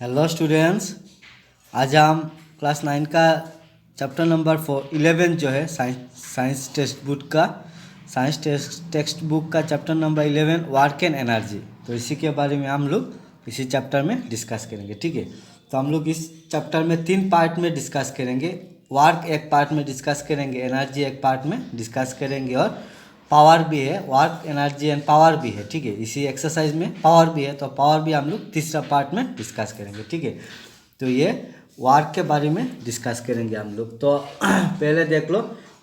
Hello students, आज हम class 9 का चैप्टर नंबर 11 जो है साइंस टेक्स्ट बुक का chapter number 11 work and energy. तो इसी के बारे में हम लोग इसी चैप्टर में डिस्कस करेंगे। ठीक है, तो हम लोग इस चैप्टर में 3 पार्ट में डिस्कस करेंगे। वर्क एक पार्ट में डिस्कस करेंगे, एनर्जी एक पार्ट में डिस्कस करेंगे और पावर भी है। वर्क, एनर्जी एंड पावर भी है। ठीक है, इसी एक्सरसाइज में पावर भी है, तो पावर भी हम लोग तीसरा पार्ट में डिस्कस करेंगे। ठीक है, तो ये वर्क के बारे में डिस्कस करेंगे हम लोग। तो पहले देख लो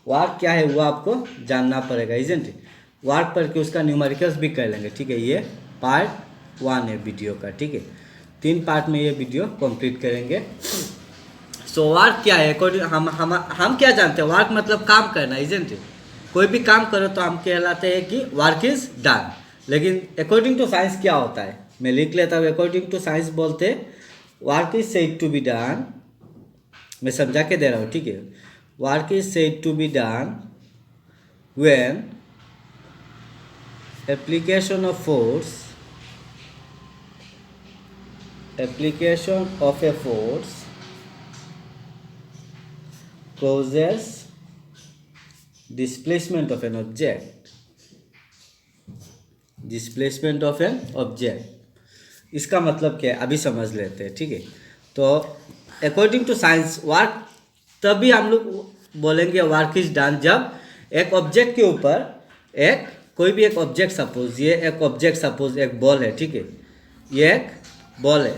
वर्क क्या है, वो आपको जानना पड़ेगा, इजंट इट। वर्क पर के उसका न्यूमेरिकल्स भी कर लेंगे। ठीक है, ये पार्ट 1 है वीडियो का। ठीक है, 3 पार्ट में ये वीडियो कंप्लीट करेंगे। सो वर्क क्या है, अकॉर्डिंग हम क्या जानते हैं? वर्क मतलब काम करना, इजंट इट। कोई भी काम करो तो हम कहलाते हैं कि वर्क इज डन। लेकिन अकॉर्डिंग टू साइंस क्या होता है, मैं लिख लेता हूँ। अकॉर्डिंग टू साइंस बोलते हैं work is said to be done. मैं समझा के दे रहा हूँ। ठीक है, work is said to be done when application of force causes displacement of an object। इसका मतलब क्या है अभी समझ लेते हैं। ठीक है, तो अकॉर्डिंग टू साइंस वर्क तभी हम लोग बोलेंगे वर्क इज डन जब एक ऑब्जेक्ट के ऊपर कोई भी एक ऑब्जेक्ट, सपोज ये एक ऑब्जेक्ट, सपोज एक बॉल है। ठीक है, ये एक बॉल है,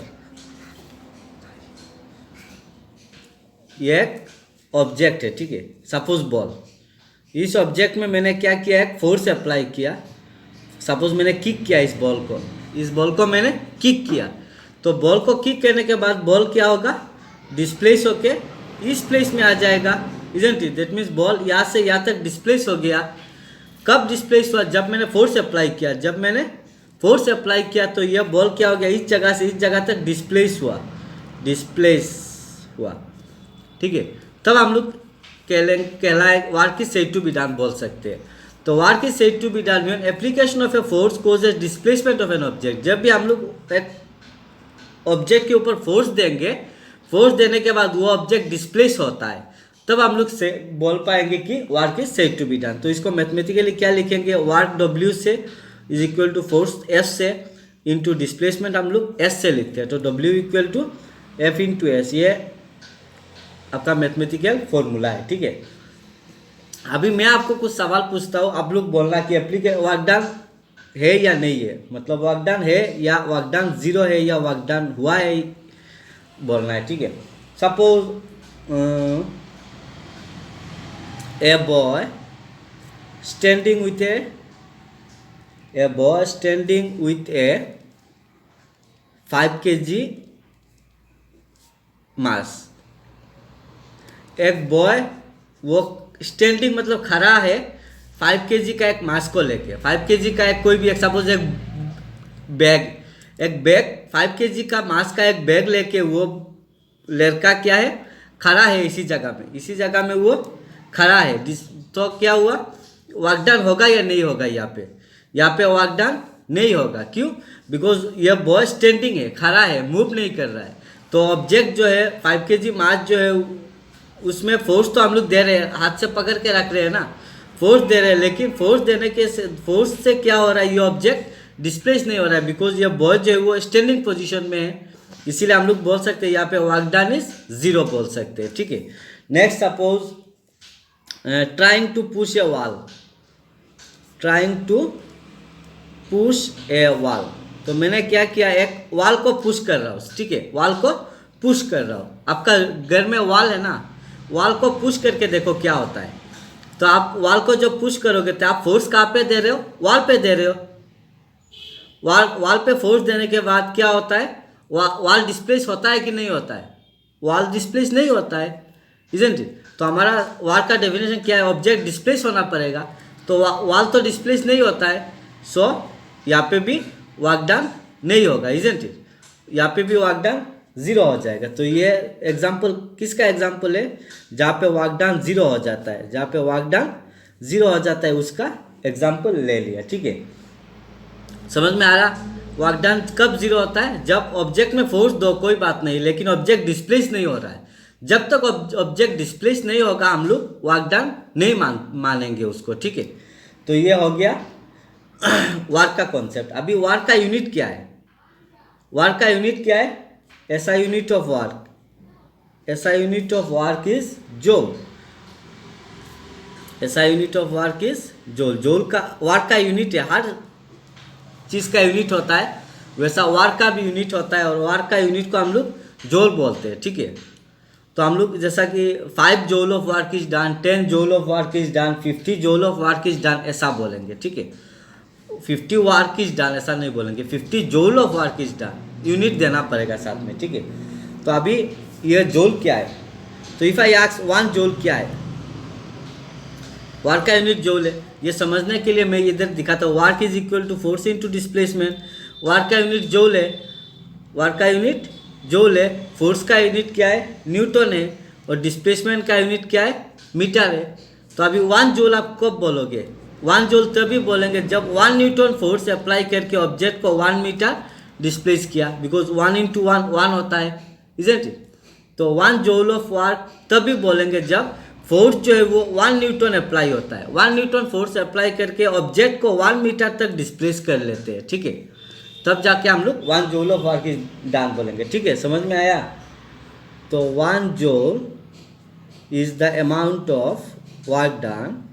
ये एक ऑब्जेक्ट है। ठीक है, सपोज बॉल। इस ऑब्जेक्ट में मैंने क्या किया, एक फोर्स अप्लाई किया। सपोज मैंने किक किया इस बॉल को मैंने किक किया। तो बॉल को किक करने के बाद बॉल क्या होगा, डिस्प्लेस होके इस प्लेस में आ जाएगा, isn't it. That means ball यहाँ से यहाँ तक डिस्प्लेस हो गया। कब डिस्प्लेस हुआ? जब मैंने फोर्स अप्लाई किया। तो यह बॉल क्या हो गया, इस जगह से इस जगह तक डिस्प्लेस हुआ। ठीक है, तब हम लोग कहलाए work is said to be done बोल सकते हैं। तो work is said to be done when application of a force causes displacement of an object. जब भी हम लोग एक ऑब्जेक्ट के ऊपर फोर्स देंगे, फोर्स देने के बाद वो ऑब्जेक्ट डिस्प्लेस होता है, तब हम लोग से बोल पाएंगे कि work is said to be done. तो इसको मैथमेटिकली क्या लिखेंगे, वर्क W से is equal to force F से इंटू डिस्प्लेसमेंट हम लोग S से लिखते हैं। तो W equal to F into S, ये आपका मैथमेटिकल फॉर्मूला है। ठीक है, अभी मैं आपको कुछ सवाल पूछता हूँ, आप लोग बोलना कि वर्क डन है या नहीं है, मतलब वर्क डन है या वर्क डन 0 है या वर्क डन हुआ है, बोलना है। ठीक है, suppose a boy standing with A 5 kg मास। एक बॉय वो स्टैंडिंग मतलब खड़ा है 5 kg का एक मास को लेके। 5 kg का एक कोई भी एक, सपोज एक बैग 5 kg का मास का एक बैग लेके वो लड़का क्या है, खड़ा है इसी जगह में वो खड़ा है। तो क्या हुआ, वर्क डन होगा या नहीं होगा? यहाँ पे वर्क डन नहीं होगा। क्यों? बिकॉज ये बॉय स्टैंडिंग है, खड़ा है, मूव नहीं कर रहा है। तो ऑब्जेक्ट जो है 5 kg मास जो है उसमें फोर्स तो हम लोग दे रहे हैं, हाथ से पकड़ के रख रहे हैं ना, फोर्स दे रहे हैं। लेकिन फोर्स से क्या हो रहा है, ये ऑब्जेक्ट डिस्प्लेस नहीं हो रहा है, बिकॉज ये बॉय जो है वो स्टैंडिंग पोजीशन में है। इसीलिए हम लोग बोल सकते हैं यहाँ पे वर्क डन इज 0 बोल सकते हैं। ठीक है, next suppose trying to push a wall. तो मैंने क्या किया, एक वॉल को पुश कर रहा हूँ। ठीक है, वॉल को पुश कर रहा हूँ। आपका घर में वॉल है ना, वॉल को पुश करके देखो क्या होता है। तो आप वॉल को जब पुश करोगे तो आप फोर्स कहाँ पे दे रहे हो, वॉल पे दे रहे हो। वॉल पे फोर्स देने के बाद क्या होता है, वॉल डिस्प्लेस होता है कि नहीं होता है? वॉल डिस्प्लेस नहीं होता है, इजंट इट। तो हमारा वर्क का डेफिनेशन क्या है, ऑब्जेक्ट डिस्प्लेस होना पड़ेगा। तो वॉल तो डिस्प्लेस नहीं होता है, सो यहाँ पे भी वर्क डन नहीं होगा, इजंट इट। यहाँ पे भी वर्क डन 0 हो जाएगा। तो ये एग्जाम्पल किसका एग्जाम्पल है, जहाँ पे वर्क डन 0 हो जाता है, उसका एग्जाम्पल ले लिया। ठीक है, समझ में आ रहा? वर्क डन कब जीरो होता है? जब ऑब्जेक्ट में फोर्स दो कोई बात नहीं, लेकिन ऑब्जेक्ट डिस्प्लेस नहीं हो रहा है। जब तक ऑब्जेक्ट डिस्प्लेस नहीं होगा हम लोग वर्क डन नहीं मानेंगे उसको, ठीक है। तो ये हो गया वर्क का कॉन्सेप्ट। अभी वर्क का यूनिट क्या है? वर्क का यूनिट क्या है? SI unit of work, SI unit of work is joule. SI unit of work is joule. Joule का वर्क का यूनिट है, हर चीज़ का यूनिट होता है, वैसा वर्क का भी यूनिट होता है, और वर्क का यूनिट को हम लोग जूल बोलते हैं, ठीक है। तो हम लोग जैसा कि 5 joule of work is done, 10 joule of work is done, 50 joule of work is done, ऐसा बोलेंगे, ठीक है। 50 वर्क इज डन ऐसा नहीं बोलेंगे, 50 joule of work is done, unit देना पड़ेगा साथ में, ठीक है। तो अभी ये जूल क्या है? तो इफ आई आस्क 1 जूल क्या है? वर्क का यूनिट जूल है। ये समझने के लिए मैं इधर दिखाता हूँ, work is equal to force into displacement. Work का यूनिट जूल है, वर्क का यूनिट जूल है। फोर्स का यूनिट क्या है? न्यूटन है। और डिस्प्लेसमेंट का यूनिट क्या है? मीटर है। तो अभी 1 जूल आप कब बोलोगे? 1 जूल तभी बोलेंगे जब 1 न्यूटन फोर्स अप्लाई करके ऑब्जेक्ट को 1 मीटर डिस्प्लेस किया, बिकॉज 1 इंटू 1 1 होता है, इजंट इट? तो 1 जूल ऑफ वर्क तभी बोलेंगे जब फोर्स जो है वो 1 न्यूटन अप्लाई होता है। 1 न्यूटन फोर्स अप्लाई करके ऑब्जेक्ट को 1 मीटर तक डिस्प्लेस कर लेते हैं, ठीक है। तब जाके हम लोग 1 joule of work is done बोलेंगे, ठीक है। समझ में आया? तो 1 joule is the amount of work done,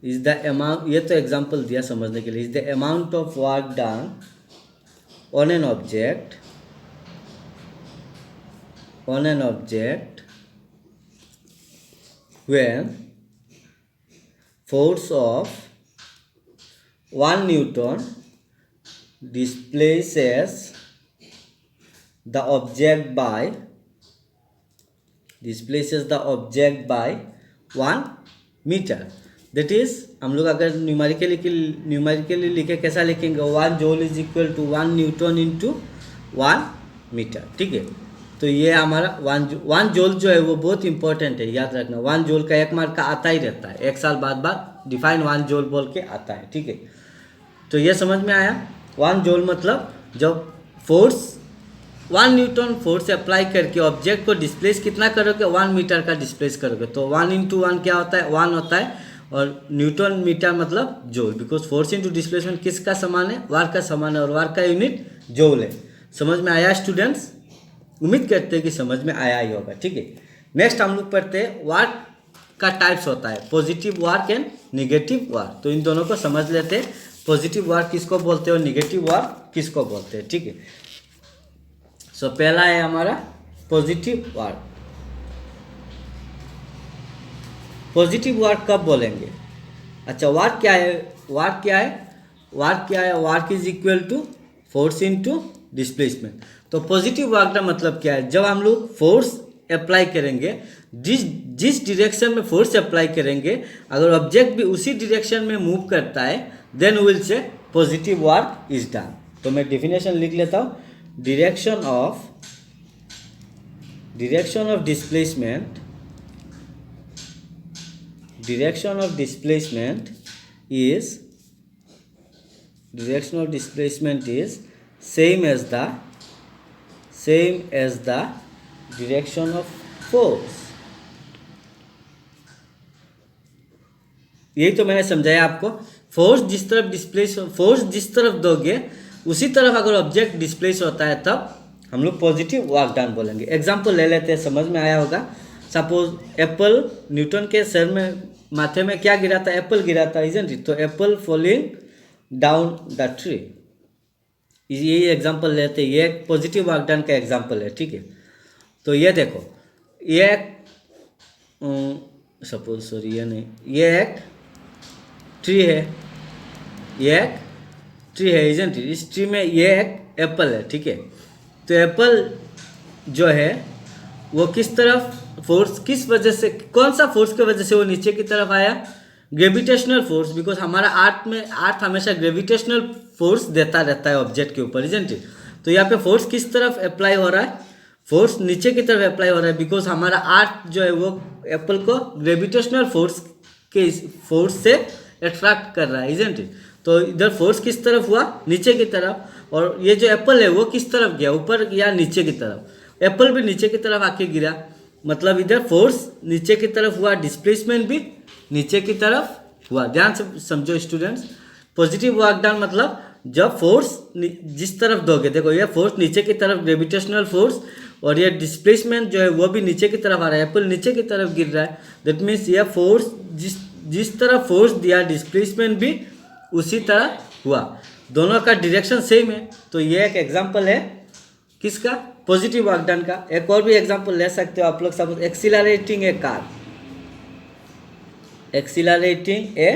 is the amount, ये तो एग्जांपल दिया समझने के लिए, is the amount of work done on an object, on an object when force of 1 Newton displaces the object by 1 metre. That is हम लोग अगर numerically लिखे कैसा लिखेंगे? 1 joule is equal to 1 newton into 1 metre, ठीक है। तो ये हमारा 1 जूल जो है वो बहुत इंपॉर्टेंट है, याद रखना। 1 जूल का 1 मार्क का आता ही रहता है, 1 साल बाद डिफाइन 1 जूल बोल के आता है, ठीक है। तो ये समझ में आया? 1 जूल मतलब जब फोर्स 1 न्यूटन फोर्स अप्लाई करके ऑब्जेक्ट को डिस्प्लेस कितना करोगे? 1 मीटर का डिस्प्लेस करोगे। तो 1 इंटू 1 क्या होता है? 1 होता है, और न्यूटन मीटर मतलब joule, because force into displacement किसका समान है? वर्क का समान है, और वर्क का यूनिट जूल है। समझ में आया स्टूडेंट्स? उम्मीद करते हैं कि समझ में आया ही होगा, ठीक है। नेक्स्ट हम लोग पढ़ते हैं वर्क का टाइप्स होता है, positive work and negative work. तो इन दोनों को समझ लेते हैं, पॉजिटिव वर्क किसको बोलते हैं और निगेटिव वर्क किसको बोलते हैं, ठीक है। सो पहला है हमारा पॉजिटिव वर्क। पॉजिटिव वर्क कब बोलेंगे? अच्छा, वर्क क्या है? वर्क क्या है? वर्क क्या है? Work is equal to force into displacement. तो पॉजिटिव वर्क का मतलब क्या है? जब हम लोग फोर्स अप्लाई करेंगे, जिस डायरेक्शन में फोर्स अप्लाई करेंगे, अगर ऑब्जेक्ट भी उसी डायरेक्शन में मूव करता है, then we will say positive work is done. तो मैं डेफिनेशन लिख लेता हूँ। Direction of displacement is same as the direction of force। यही तो मैंने समझाया आपको। फोर्स जिस तरफ दोगे उसी तरफ अगर ऑब्जेक्ट डिस्प्लेस होता है तब हम लोग पॉजिटिव वर्क डन बोलेंगे। एग्जांपल ले लेते हैं, समझ में आया होगा। सपोज एप्पल, न्यूटन के सर में माथे में क्या गिरा था? एप्पल गिरा था, इजंट इट? तो Apple falling down the tree, यही एग्जांपल लेते हैं। ये एक पॉजिटिव वर्क डन का एग्जांपल है, ठीक है। तो ये देखो, ये सपोज सॉरी ये नहीं, ये एक ट्री है, ये एक ट्री है, इजंट इट? इस ट्री में ये एक एप्पल है, ठीक है। तो एप्पल जो है वो किस तरफ फोर्स, किस वजह से, कौन सा फोर्स की वजह से वो नीचे की तरफ आया? ग्रेविटेशनल फोर्स, बिकॉज हमारा अर्थ हमेशा ग्रेविटेशनल फोर्स देता रहता है ऑब्जेक्ट के ऊपर, इजंट इट? तो यहाँ पे फोर्स किस तरफ अप्लाई हो रहा है? फोर्स नीचे की तरफ अप्लाई हो रहा है, बिकॉज हमारा अर्थ जो है वो एप्पल को ग्रेविटेशनल फोर्स से अट्रैक्ट कर रहा है, इजंट इट? तो तो इधर फोर्स किस तरफ हुआ, नीचे की तरफ। और ये जो एप्पल है वो किस तरफ गया, ऊपर या नीचे की तरफ। एप्पल भी नीचे की तरफ आके गिरा, मतलब इधर फोर्स नीचे की तरफ हुआ, डिस्प्लेसमेंट भी नीचे की तरफ हुआ। ध्यान से समझो स्टूडेंट्स, पॉजिटिव वर्क डन मतलब जब फोर्स जिस तरफ दोगे, देखो ये फोर्स नीचे की तरफ ग्रेविटेशनल फोर्स, और ये डिस्प्लेसमेंट जो है वो भी नीचे की तरफ आ रहा है, एप्पल नीचे की तरफ गिर रहा है। दैट मीन्स ये फोर्स जिस तरह फोर्स दिया, डिस्प्लेसमेंट भी उसी तरह हुआ, दोनों का डायरेक्शन सेम है। तो ये एक एग्जांपल है किसका, पॉजिटिव वर्क डन का। एक और भी एग्जांपल ले सकते हो आप लोग, सपोज एक्सीलरेटिंग ए कार, एक्सीलरेटिंग ए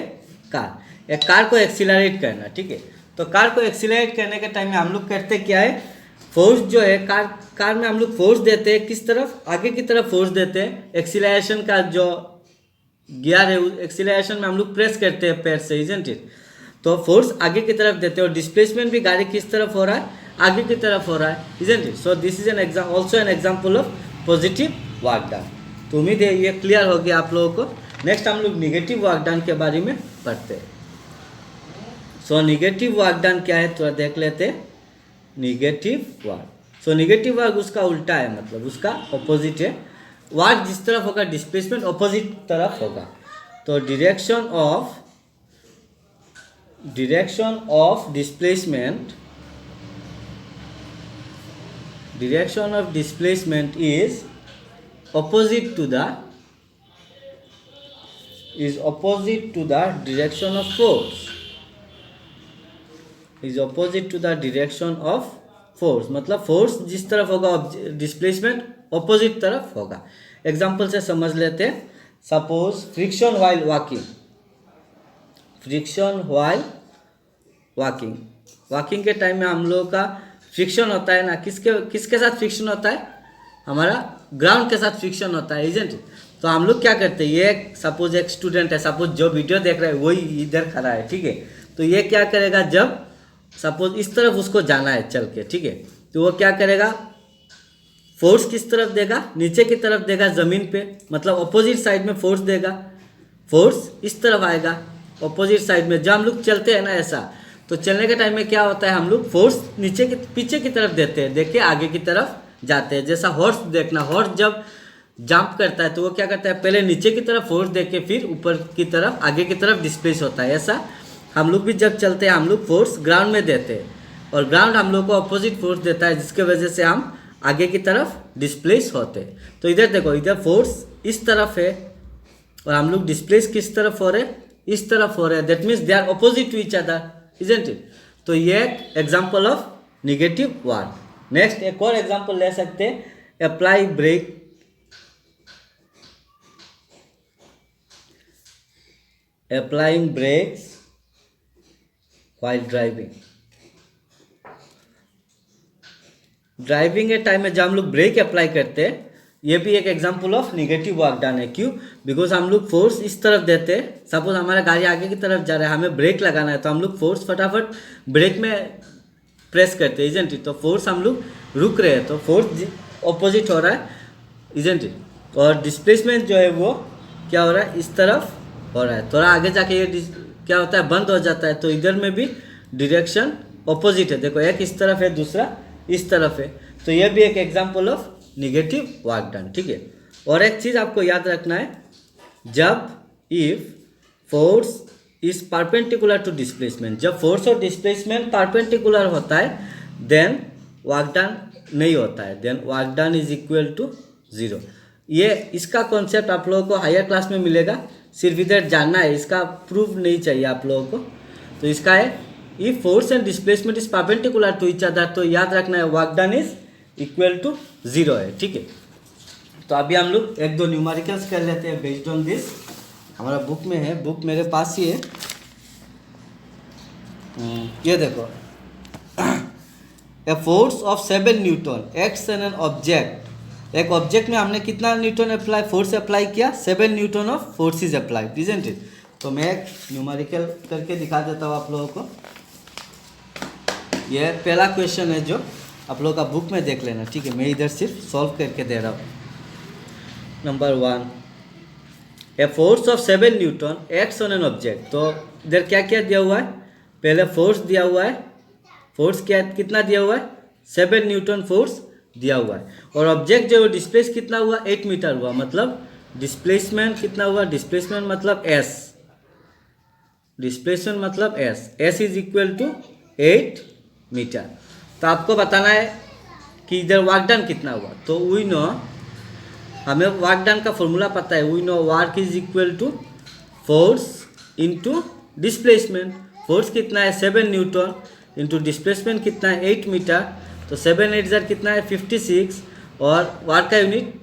कार, एक कार को एक्सीलरेट करना, ठीक है। तो कार को एक्सीलरेट करने के टाइम में हम लोग करते क्या है, फोर्स जो है कार में हम लोग फोर्स देते हैं, किस तरफ, आगे की तरफ फोर्स देते हैं। एक्सीलरेशन का जो गियर है, एक्सीलरेशन में हम लोग प्रेस करते हैं पैर से, इजंट इट। तो फोर्स आगे की तरफ देते हैं, और डिस्प्लेसमेंट भी गाड़ी किस तरफ हो रहा है, आगे की तरफ हो रहा है, isn't it. So this is an also an example of positive work done. तो उम्मीद है ये क्लियर हो गया आप लोगों को। नेक्स्ट हम लोग निगेटिव वर्क डन के बारे में पढ़ते हैं। सो निगेटिव वर्क डन क्या है, थोड़ा देख लेते हैं। निगेटिव वर्क, सो निगेटिव वर्क उसका उल्टा है, मतलब उसका ऑपोजिट है। वर्क जिस तरफ होगा, डिस्प्लेसमेंट ऑपोजिट तरफ होगा। तो direction of displacement is opposite to the direction of force, is opposite to the direction of force, मतलब फोर्स जिस तरफ होगा डिस्प्लेसमेंट ऑपोजिट तरफ होगा। एग्जांपल से समझ लेते हैं। सपोज फ्रिक्शन व्हाइल वॉकिंग के टाइम में हम लोगों का फ्रिक्शन होता है ना, किसके साथ फ्रिक्शन होता है, हमारा ग्राउंड के साथ फ्रिक्शन होता है, इजंट। तो हम लोग क्या करते हैं, ये सपोज एक स्टूडेंट है, सपोज जो वीडियो देख रहा है वही इधर खड़ा है, ठीक है। तो ये क्या करेगा, जब सपोज इस तरफ उसको जाना है चल के, ठीक है, तो वो क्या करेगा, फोर्स किस तरफ देगा, नीचे की तरफ देगा ज़मीन पे, मतलब अपोजिट साइड में फोर्स देगा। फोर्स इस तरफ आएगा अपोजिट साइड में। जब हम लोग चलते हैं ना ऐसा, तो चलने के टाइम में क्या होता है, हम लोग फोर्स पीछे की तरफ देते हैं, देखिए आगे की तरफ जाते हैं। जैसा हॉर्स देखना, हॉर्स जब जंप करता है तो वो क्या करता है, पहले नीचे की तरफ फोर्स दे के फिर ऊपर की तरफ, आगे की तरफ डिस्प्लेस होता है। ऐसा हम लोग भी जब चलते हैं, हम लोग फोर्स ग्राउंड में देते हैं, और ग्राउंड हम लोग को अपोजिट फोर्स देता है, जिसके वजह से हम आगे की तरफ डिस्प्लेस होते हैं। तो इधर देखो, इधर फोर्स इस तरफ है और हम लोग डिस्प्लेस किस तरफ हो रहे, इस तरफ हो रहे हैं। That means they are opposite to each other, isn't it. तो ये example of negative work. Next एक और एग्जाम्पल ले सकते हैं, apply applying brakes while driving के टाइम में जब हम लोग ब्रेक अप्लाई करते हैं, ये भी एक example of negative work done है। क्यों, बिकॉज हम लोग फोर्स इस तरफ देते हैं। सपोज हमारा गाड़ी आगे की तरफ जा रहा है, हमें ब्रेक लगाना है, तो हम लोग फोर्स फटाफट ब्रेक में प्रेस करते हैं, इजंट इट। तो फोर्स हम लोग रुक रहे हैं, तो फोर्स ऑपोजिट हो रहा है, इजंट इट। और डिस्प्लेसमेंट जो है वो क्या हो रहा है, इस तरफ हो रहा है। थोड़ा आगे जाके ये क्या होता है, बंद हो जाता है। तो इधर में भी डायरेक्शन ऑपोजिट है, देखो एक इस तरफ है, दूसरा इस तरफ है। तो यह भी एक example of negative work done, ठीक है। और एक चीज़ आपको याद रखना है, जब if force is perpendicular to displacement, जब फोर्स और डिस्प्लेसमेंट परपेंडिकुलर होता है, देन वर्क डन नहीं होता है, then work done is equal to 0। ये इसका कॉन्सेप्ट आप लोगों को हायर क्लास में मिलेगा, सिर्फ इधर जानना है, इसका प्रूफ नहीं चाहिए आप लोगों को। तो इसका है, if force and displacement is perpendicular to each other, तो याद रखना है work done is equal to 0 है, ठीक है। तो अभी हम लोग एक दो न्यूमेरिकल्स कर लेते हैं बेस्ड ऑन दिस। हमारा बुक में है, बुक मेरे पास ही है, ये देखो, a force of 7 Newton acts on an object. एक ऑब्जेक्ट में हमने कितना न्यूटन फोर्स अप्लाई किया, 7 Newton of force is applied, isn't it. तो मैं एक न्यूमेरिकल करके दिखा देता हूँ आप लोगों को। ये पहला क्वेश्चन है जो आप लोगों का बुक में देख लेना, ठीक है। मैं इधर सिर्फ सॉल्व करके दे रहा हूँ। Number 1, a force of 7 Newton acts on an object. तो इधर क्या क्या दिया हुआ है, पहले फोर्स दिया हुआ है, फोर्स क्या कितना दिया हुआ है 7 न्यूटन फोर्स दिया हुआ है, और ऑब्जेक्ट जो डिस्प्लेस कितना हुआ 8 मीटर हुआ, मतलब डिस्प्लेसमेंट कितना हुआ, डिस्प्लेसमेंट मतलब एस, डिस्प्लेसमेंट मतलब S is equal to 8 metre. तो आपको बताना है कि इधर वर्क डन कितना हुआ, तो वी नो, हमें वर्क डन का फॉर्मूला पता है, we know work is equal to force into displacement. Force कितना है 7 न्यूटन इंटू डिस्प्लेसमेंट कितना है 8 मीटर, तो 7 8 जार कितना है 56, और वार्क का यूनिट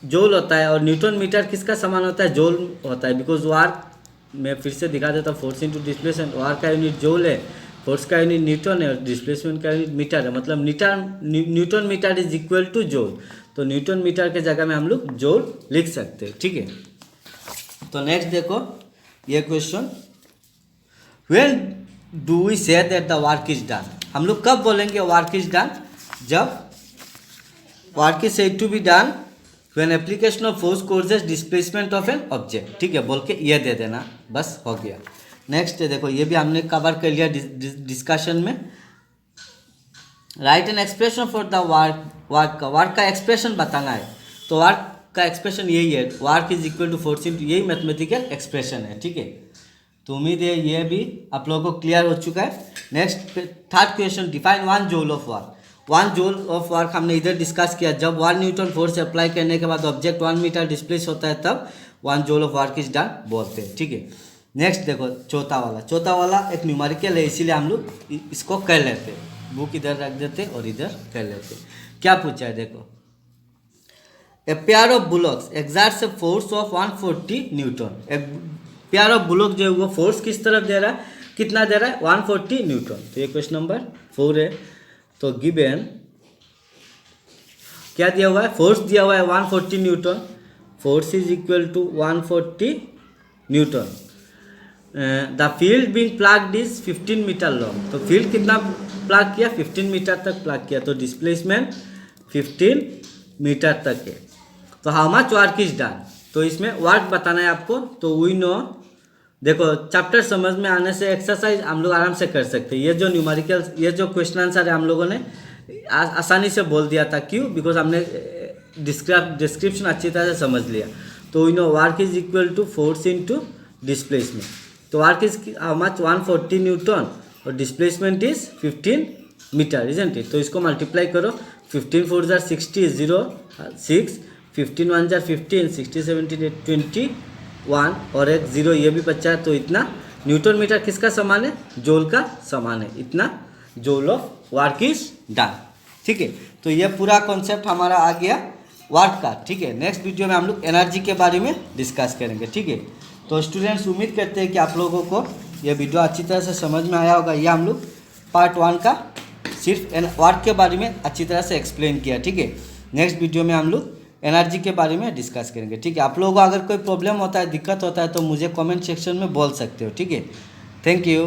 जूल होता है, और न्यूटन मीटर किसका समान होता है, जूल होता है, बिकॉज वार्क, मैं फिर से दिखा देता हूँ, फोर्स इंटू डिस्प्लेसमेंट, वार्क का यूनिट जूल है, फोर्स का यूनिट न्यूटन है, और डिस्प्लेसमेंट का यूनिट मीटर है, मतलब newton metre is equal to joule. तो न्यूटन मीटर के जगह में हम लोग जूल लिख सकते हैं, ठीक है। तो नेक्स्ट देखो ये question, when do we say that the work is done, हम लोग कब बोलेंगे वर्क इज डन, जब work is said to be done when application of force causes displacement of an object, ठीक है, बोल के ये दे देना, बस हो गया। नेक्स्ट देखो ये भी हमने कवर कर लिया डिस्कशन में, write an expression for the work का एक्सप्रेशन बताना है, तो वर्क का एक्सप्रेशन यही है, work is equal to force into, यही मैथमेटिकल एक्सप्रेशन है, ठीक है। तो उम्मीद है ये भी आप लोगों को क्लियर हो चुका है। Next third question, define 1 joule of work. 1 joule of work हमने इधर डिस्कस किया, जब 1 न्यूटन फोर्स अप्लाई करने के बाद ऑब्जेक्ट 1 मीटर डिस्प्लेस होता है तब 1 joule of work is done बोलते हैं, ठीक है। नेक्स्ट देखो चौथा वाला एक न्यूमेरिकल है, इसीलिए हम लोग इसको कर लेते हैं, बुक इधर रख देते और इधर कर लेते। क्या पूछा है देखो, a pair of bullocks exerts a force of 140 Newton. एक पेयर ऑफ बुलॉक जो है वो फोर्स किस तरफ दे रहा है, कितना दे रहा है 140 न्यूटन। तो ये क्वेश्चन नंबर 4 है। तो गिवन क्या दिया हुआ है, फोर्स दिया हुआ है 140 newton, force is equal to 140 newton. The field being plugged is 15 metre long, तो फील्ड कितना प्लग किया 15 मीटर तक प्लग किया, तो डिस्प्लेसमेंट 15 मीटर तक है। तो how much work is done, तो इसमें वर्क बताना है आपको। तो वी नो, देखो चैप्टर समझ में आने से एक्सरसाइज हम लोग आराम से कर सकते हैं। ये जो न्यूमेरिकल, ये जो क्वेश्चन आंसर है हम लोगों ने आसानी से बोल दिया था, क्यों, बिकॉज हमने डिस्क्रिप्शन अच्छी तरह से समझ लिया। तो we know work is equal to force into displacement, तो work is how much 140 newton और displacement is 15 metre, isn't it. तो इसको मल्टीप्लाई करो, 15 4 जार 60, 0 6, 15 1 जार 15, 60 17 21 और एक 0 ये भी बचा है। तो इतना न्यूटन मीटर किसका समान है, जूल का समान है, इतना joule of work is done, ठीक है। तो ये पूरा कॉन्सेप्ट हमारा आ गया वर्क का, ठीक है। नेक्स्ट वीडियो में हम लोग एनर्जी के बारे में डिस्कस करेंगे, ठीक है। तो स्टूडेंट्स उम्मीद करते हैं कि आप लोगों को यह वीडियो अच्छी तरह से समझ में आया होगा। ये हम लोग पार्ट 1 का सिर्फ वर्क के बारे में अच्छी तरह से एक्सप्लेन किया, ठीक है। नेक्स्ट वीडियो में हम लोग एनर्जी के बारे में डिस्कस करेंगे, ठीक है। आप लोगों को अगर कोई प्रॉब्लम होता है, दिक्कत होता है, तो मुझे कमेंट सेक्शन में बोल सकते हो, ठीक है। Thank you.